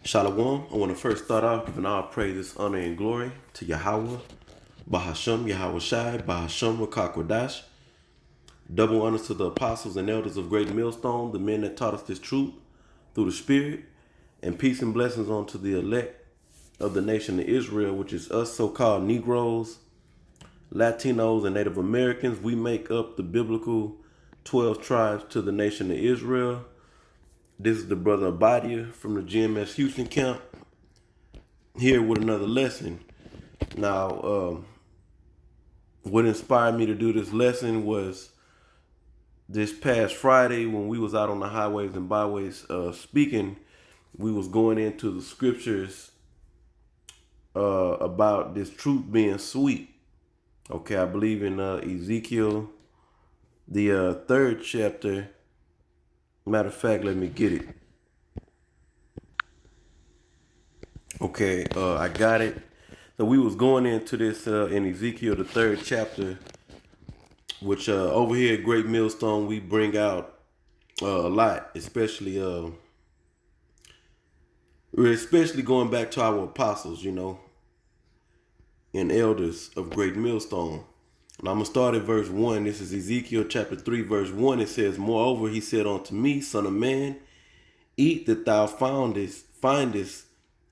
Shalom. I want to first start off giving all praises, honor, and glory to Yahweh, Bahasham, Yahweh Shai, Bahasham, Rakakwadash. Double honors to the apostles and elders of Great Millstone, the men that taught us this truth through the Spirit, and peace and blessings unto the elect of the nation of Israel, which is us so-called Negroes, Latinos, and Native Americans. We make up the biblical 12 tribes to the nation of Israel. This is the brother Abadia from the GMS Houston camp, here with another lesson. Now, what inspired me to do this lesson was this past Friday when we was out on the highways and byways speaking. We was going into the scriptures about this truth being sweet. Okay, I believe in Ezekiel, the third chapter. Matter of fact, let me get it. Okay, I got it. So we was going into this in Ezekiel, the third chapter, which over here at Great Millstone we bring out a lot, especially going back to our apostles, and elders of Great Millstone. And I'm gonna start at verse 1. This is Ezekiel chapter 3, verse 1. It says, "Moreover, he said unto me, Son of man, eat that thou findest,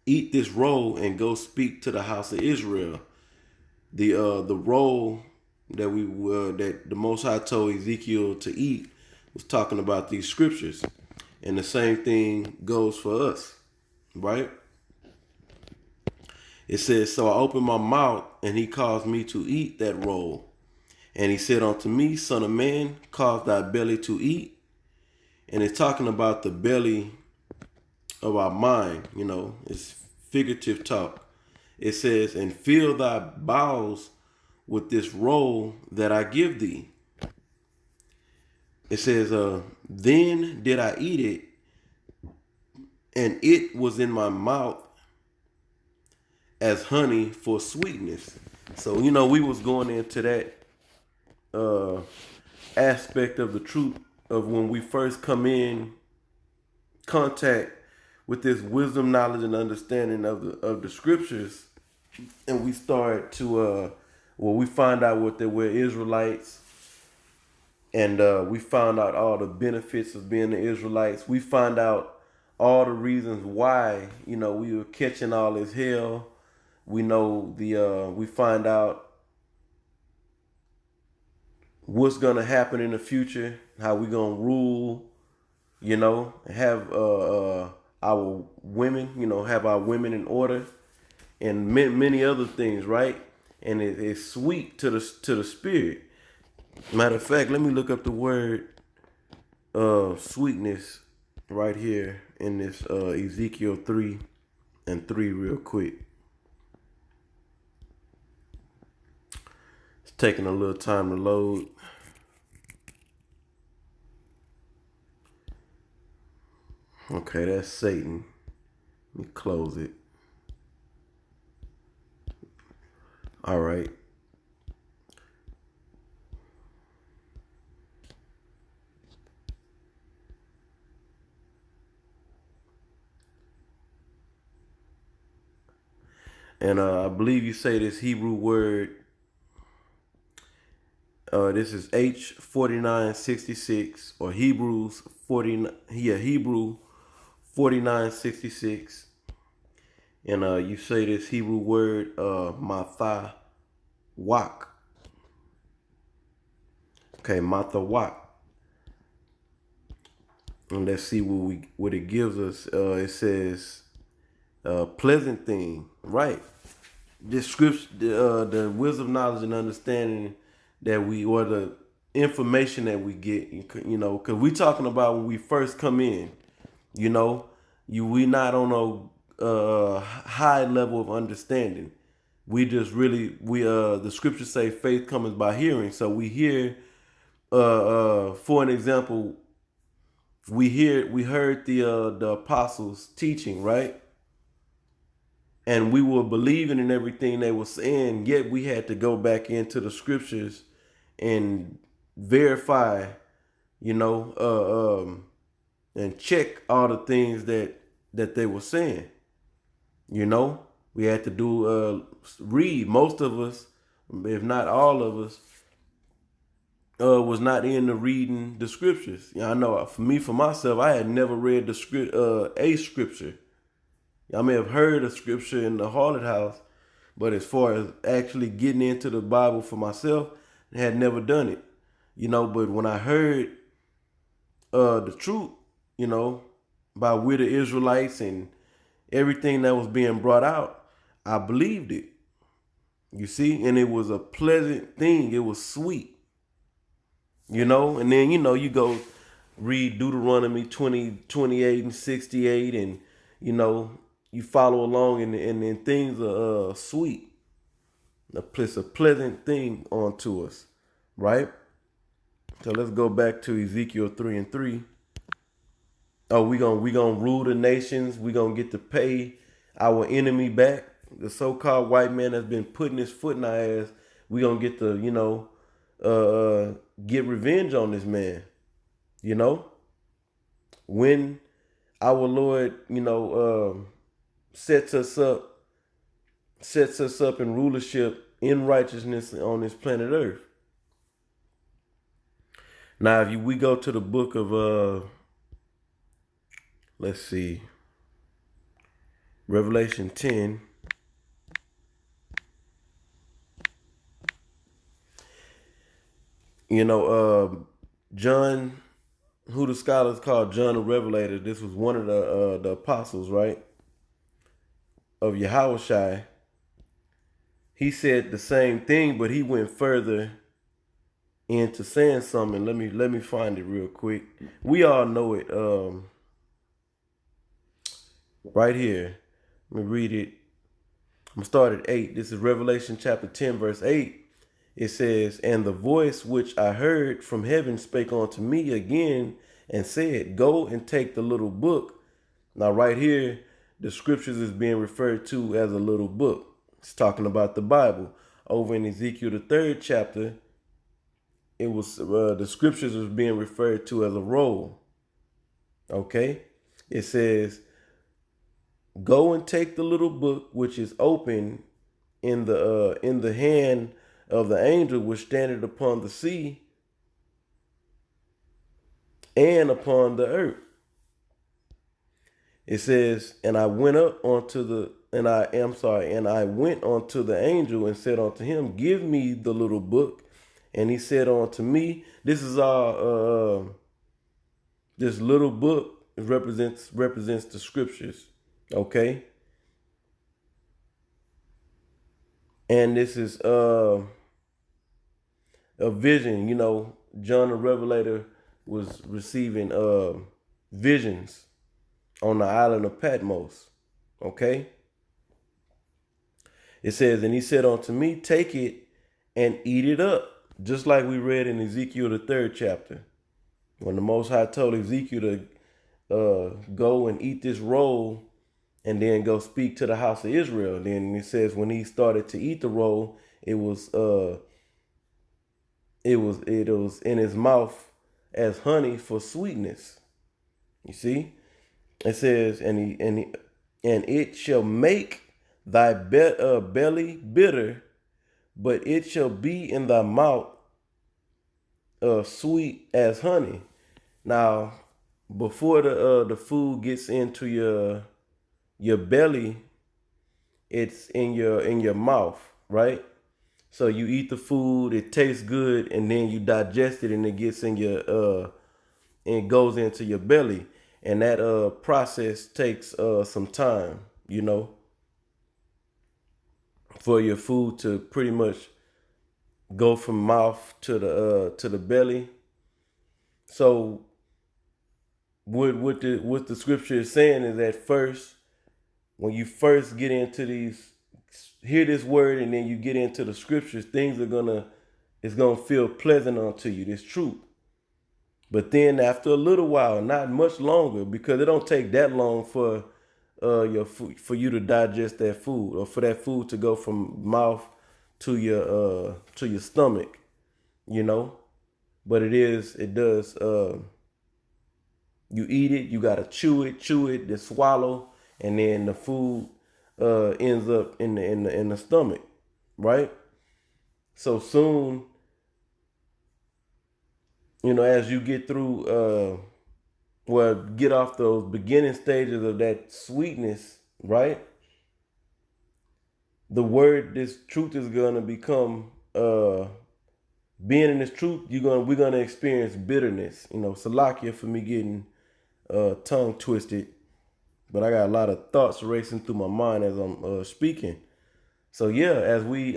eat this roll, and go speak to the house of Israel." The roll that the Most High told Ezekiel to eat was talking about these scriptures, and the same thing goes for us, right? It says, "So I opened my mouth, and he caused me to eat that roll. And he said unto me, Son of man, cause thy belly to eat." And it's talking about the belly of our mind, it's figurative talk. It says, "And fill thy bowels with this roll that I give thee." It says, "Then did I eat it, and it was in my mouth as honey for sweetness." So, we was going into that aspect of the truth of when we first come in contact with this wisdom, knowledge, and understanding of the scriptures, and we start to we find out what they were Israelites, and we found out all the benefits of being the Israelites. We find out all the reasons why we were catching all this hell. We know we find out what's gonna happen in the future, how we gonna rule, have our women, have our women in order, and many other things, right? And it's sweet to the spirit. Matter of fact, let me look up the word sweetness right here in this Ezekiel 3:3 real quick. It's taking a little time to load. Okay, that's Satan. Let me close it. All right. And I believe you say this Hebrew word. This is H4966 or Hebrews 40. Yeah, Hebrew 4966. And you say this Hebrew word mathawak. Okay, mathawak. And let's see what it gives us. It says pleasant thing, right? This scripture, the wisdom, knowledge, and understanding that or the information that we get, because we talking about when we first come in, we not on a high level of understanding. We just really the scriptures say faith comes by hearing. So we hear, for an example, we heard the apostles teaching, right? And we were believing in everything they were saying, yet we had to go back into the scriptures and verify, and check all the things that they were saying. You know, we had to do read. Most of us, if not all of us, was not into reading the scriptures. I know for me, for myself, I had never read the script, a scripture. I may have heard a scripture in the Harlot House, but as far as actually getting into the Bible for myself, I had never done it. But when I heard the truth, you know, about we're the Israelites and everything that was being brought out, I believed it. You see, and it was a pleasant thing. It was sweet. And then you go read Deuteronomy 20:28 and 68, and you follow along, and things are sweet. It's a pleasant thing onto us, right? So let's go back to Ezekiel 3:3. Oh, we gonna rule the nations. We gonna get to pay our enemy back. The so-called white man has been putting his foot in our ass. We gonna get to get revenge on this man. When our Lord sets us up in rulership in righteousness on this planet Earth. Now, if we go to the book of let's see, Revelation 10. John, who the scholars call John the Revelator, this was one of the apostles, right, of Yahushua. He said the same thing, but he went further into saying something. Let me find it real quick. We all know it. Right here. Let me read it. I'm gonna start at 8. This is Revelation chapter 10, verse 8. It says, "And the voice which I heard from heaven spake unto me again and said, Go and take the little book." Now, right here, the scriptures is being referred to as a little book. It's talking about the Bible. Over in Ezekiel, the 3rd chapter, it was the scriptures was being referred to as a roll. Okay? It says, "Go and take the little book which is open in the hand of the angel which standeth upon the sea and upon the earth." It says, "And I went up onto the and I went unto the angel and said unto him, Give me the little book. And he said unto me," this is our this little book represents the scriptures, okay? And this is a vision. John the Revelator was receiving visions on the island of Patmos, okay? It says, "And he said unto me, Take it and eat it up," just like we read in Ezekiel, the 3rd chapter, when the Most High told Ezekiel to go and eat this roll and then go speak to the house of Israel. Then it says when he started to eat the roll, it was in his mouth as honey for sweetness. You see, it says, and it shall make thy belly bitter, but it shall be in thy mouth sweet as honey. Now, before the food gets into your belly, it's in your mouth, right? So you eat the food, it tastes good, and then you digest it, and it gets in and it goes into your belly, and that process takes some time, for your food to pretty much go from mouth to the belly. So what the scripture is saying is that first, when you first get into hear this word, and then you get into the scriptures, it's gonna feel pleasant unto you, this truth. But then after a little while, not much longer, because it don't take that long for your food, for you to digest that food, or for that food to go from mouth to your stomach, But it does. You eat it, you gotta chew it, then swallow, and then the food ends up in the stomach, right? So soon, as you get through, get off those beginning stages of that sweetness, right? This truth is gonna become being in this truth. We're gonna experience bitterness. Salakia for me getting tongue twisted, but I got a lot of thoughts racing through my mind as I'm speaking. So yeah, as we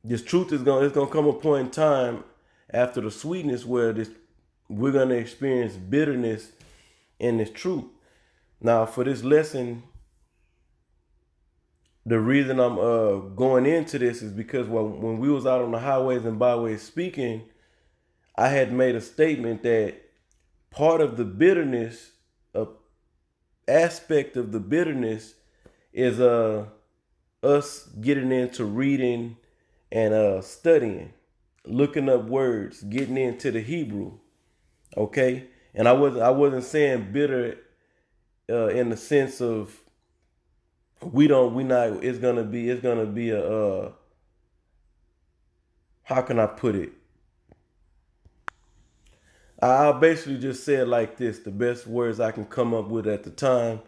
this truth it's gonna come a point in time after the sweetness where we're gonna experience bitterness in this truth. Now, for this lesson, the reason I'm going into this is because when we was out on the highways and byways speaking, I had made a statement that part of the bitterness, a aspect of the bitterness, is us getting into reading and studying, looking up words, getting into the Hebrew. Okay, and I wasn't saying bitter in the sense of we not. It's gonna be a how can I put it? I'll basically just say it like this: the best words I can come up with at the time.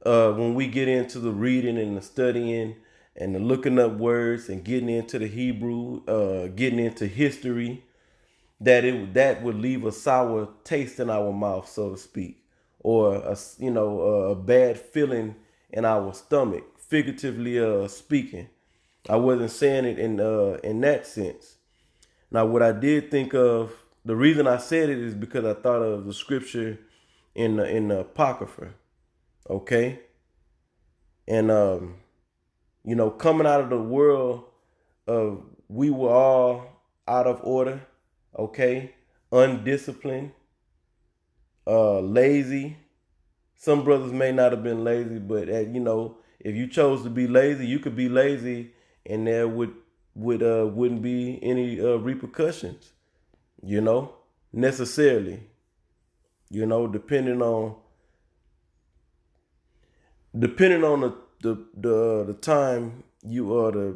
When we get into the reading and the studying and the looking up words and getting into the Hebrew, getting into history, that would leave a sour taste in our mouth, so to speak, or a bad feeling in our stomach, figuratively speaking. I wasn't saying it in that sense. Now, what I did think of, the reason I said it is because I thought of the scripture in the Apocrypha, okay, and coming out of the world of we were all out of order, okay, undisciplined, lazy. Some brothers may not have been lazy, but if you chose to be lazy, you could be lazy, and there wouldn't be any repercussions, necessarily. Depending on the time you are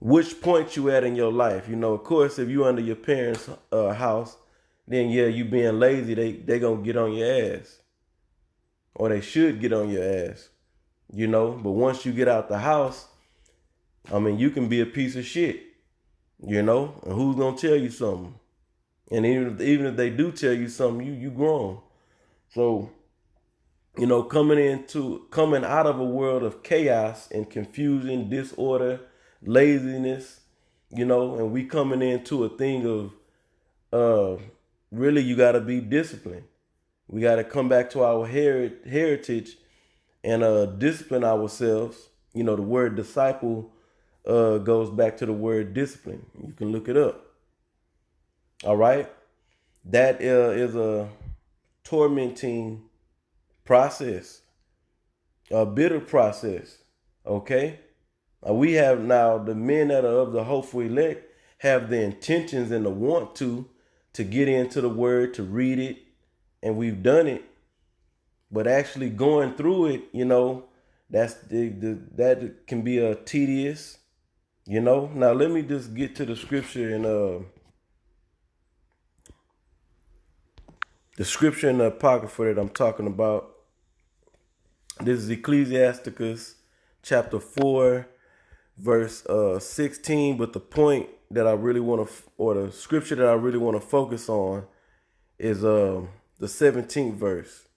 which point you at in your life. Of course, if you under your parents' house, then yeah, you being lazy, they gonna get on your ass, or they should get on your ass. But once you get out the house, I mean, you can be a piece of shit. And who's gonna tell you something? And even if they do tell you something, you grown. So coming out of a world of chaos and confusion, disorder, laziness, and we coming into a thing of really you got to be disciplined. We got to come back to our heritage and discipline ourselves. The word disciple goes back to the word discipline. You can look it up. All right, that is a tormenting process, a bitter process. Okay, we have now the men that are of the hopeful elect have the intentions and the want to get into the word, to read it, and we've done it. But actually going through it, that can be a tedious. Now let me just get to the scripture in the scripture in the Apocrypha that I'm talking about. This is Ecclesiasticus chapter 4, verse 16. But the point that I really want to, or the scripture that I really want to focus on is the 17th verse.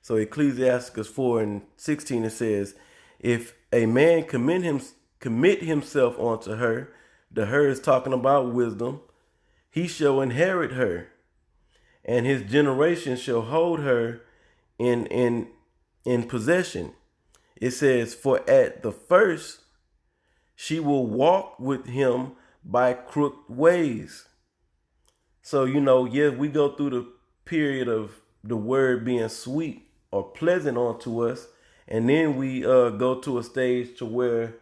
So Ecclesiasticus 4 and 16, it says, if a man commit himself unto her, the her is talking about wisdom, he shall inherit her, and his generation shall hold her in possession. It says, for at the first she will walk with him by crooked ways. So, yes, we go through the period of the word being sweet or pleasant unto us, and then we go to a stage to where,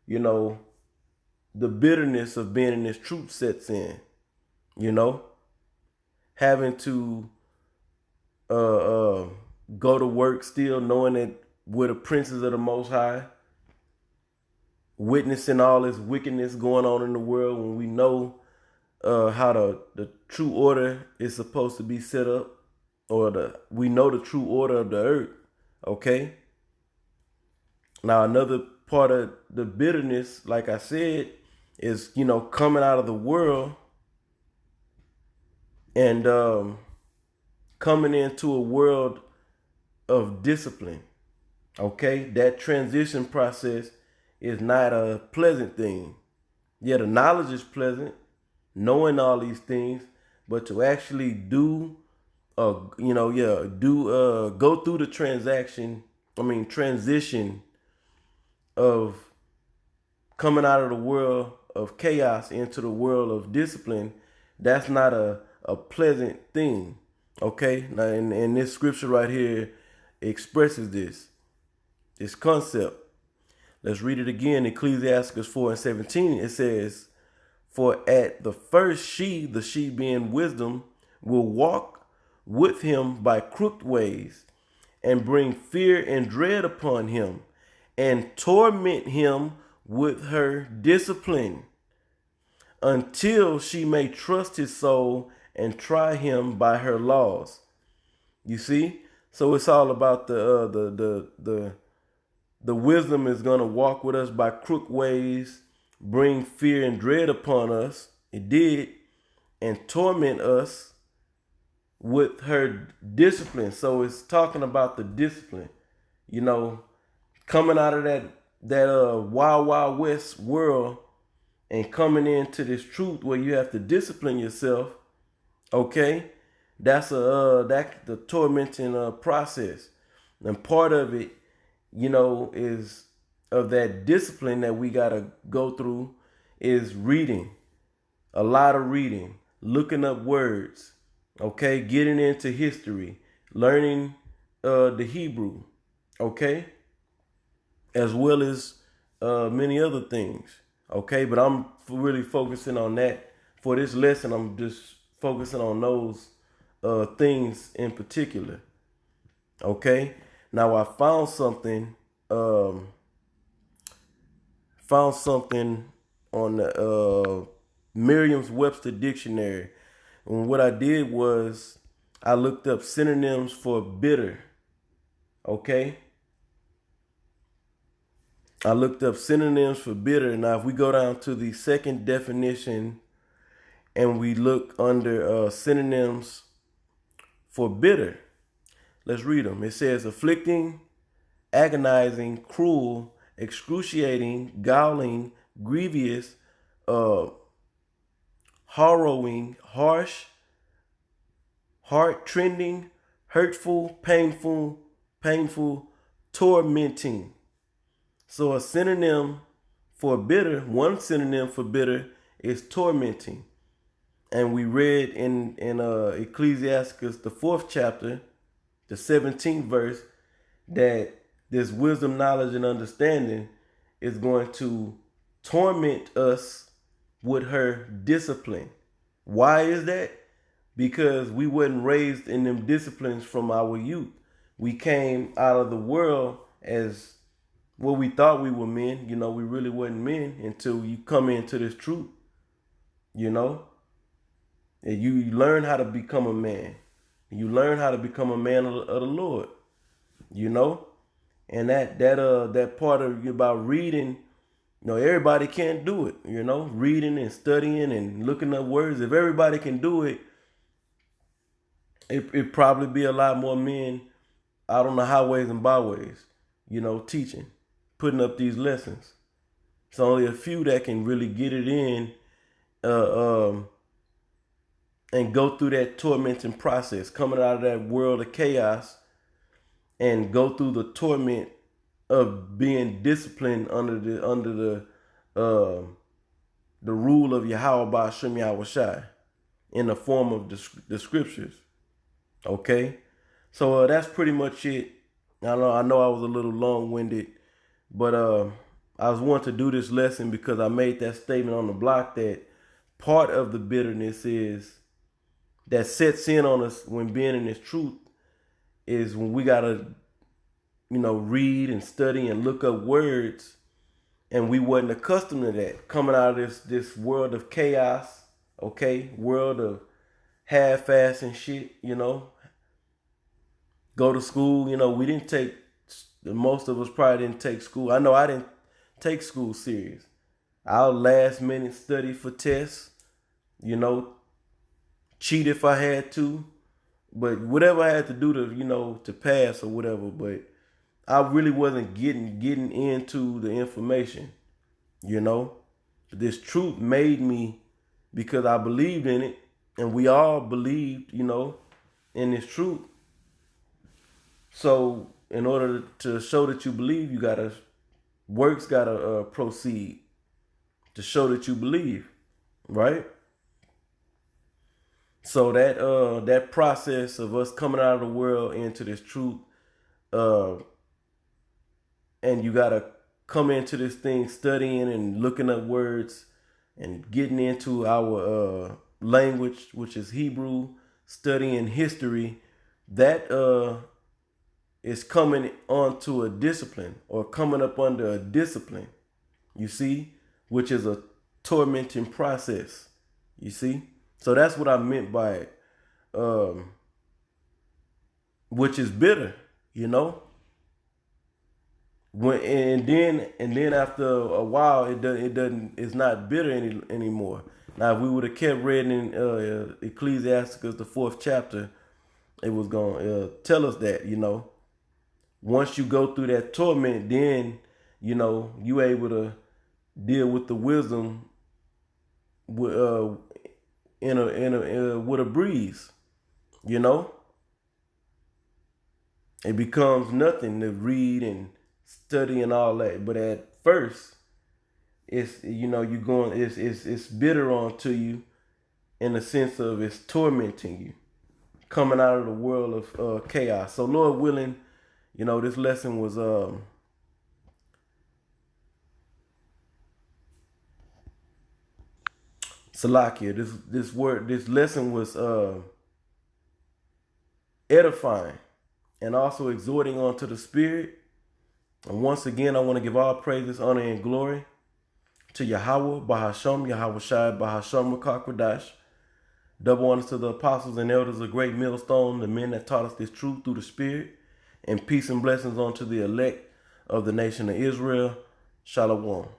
the bitterness of being in this truth sets in, having to go to work still knowing that we're the princes of the Most High, witnessing all this wickedness going on in the world when we know how the true order is supposed to be set up, or we know the true order of the earth. Okay. Now another part of the bitterness, like I said, is coming out of the world and coming into a world of discipline. Okay, that transition process is not a pleasant thing. Yeah, the knowledge is pleasant, knowing all these things, but to actually do, go through the transition of coming out of the world of chaos into the world of discipline, that's not a pleasant thing. Okay, now and this scripture right here expresses this concept. Let's read it again. Ecclesiastes 4:17. It says, "For at the first the she being wisdom, will walk with him by crooked ways, and bring fear and dread upon him, and torment him with her discipline, until she may trust his soul and try him by her laws." You see, so it's all about the wisdom is gonna walk with us by crooked ways, bring fear and dread upon us. It did, and torment us with her discipline. So it's talking about the discipline, coming out of that wild wild west world and coming into this truth where you have to discipline yourself. Okay, that's the tormenting process, and part of it, is of that discipline that we gotta go through is reading, a lot of reading, looking up words, okay, getting into history, learning the Hebrew, okay, as well as many other things, okay. But I'm really focusing on that for this lesson. I'm just focusing on those things in particular, okay. Now I found something on the Merriam-Webster dictionary, and what I did was I looked up synonyms for bitter. Okay, I looked up synonyms for bitter. Now, if we go down to the second definition and we look under synonyms for bitter, let's read them. It says afflicting, agonizing, cruel, excruciating, galling, grievous, harrowing, harsh, heart-trending, hurtful, painful, tormenting. So a synonym for bitter, one synonym for bitter is tormenting. And we read in Ecclesiastes, the 4th chapter, the 17th verse, that this wisdom, knowledge, and understanding is going to torment us with her discipline. Why is that? Because we weren't raised in them disciplines from our youth. We came out of the world as what we thought we were men. We really wasn't men until you come into this truth. And you learn how to become a man. You learn how to become a man of the Lord. And that part of about reading, everybody can't do it. Reading and studying and looking up words. If everybody can do it, it'd probably be a lot more men out on the highways and byways, teaching, putting up these lessons. It's only a few that can really get it in and go through that tormenting process, coming out of that world of chaos and go through the torment of being disciplined under the rule of Yahweh Ba'ashem Yahweh Shai in the form of the scriptures. Okay, so that's pretty much it. I know I was a little long-winded, but I was wanting to do this lesson because I made that statement on the block that part of the bitterness is that sets in on us when being in this truth is when we gotta, read and study and look up words, and we wasn't accustomed to that coming out of this world of chaos, okay, world of half-ass and shit. Go to school. We didn't take. Most of us probably didn't take school. I know I didn't take school serious. I'll last minute study for tests. Cheat if I had to, but whatever I had to do to pass or whatever. But I really wasn't getting into the information. This truth made me, because I believed in it, and we all believed, in this truth. So in order to show that you believe, works gotta proceed to show that you believe, right? So that process of us coming out of the world into this truth, and you gotta come into this thing studying and looking up words and getting into our language, which is Hebrew, studying history. That is coming onto a discipline, or coming up under a discipline, you see, which is a tormenting process, you see. So that's what I meant by it, which is bitter, When and then after a while, it's not bitter anymore. Now, if we would have kept reading in Ecclesiasticus, the 4th chapter, it was gonna tell us that once you go through that torment, then you able to deal with the wisdom with with a breeze. It becomes nothing to read and study and all that. But at first, it's it's bitter onto you, in the sense of it's tormenting you, coming out of the world of chaos. So Lord willing, this lesson was Salakia. This lesson was edifying, and also exhorting onto the spirit. And once again, I want to give all praises, honor, and glory to Yahweh, Bahasham, Yahweh Shai, Bahasham, Rakakwadash. Double honors to the apostles and elders of Great Millstone, the men that taught us this truth through the Spirit. And peace and blessings unto the elect of the nation of Israel. Shalom.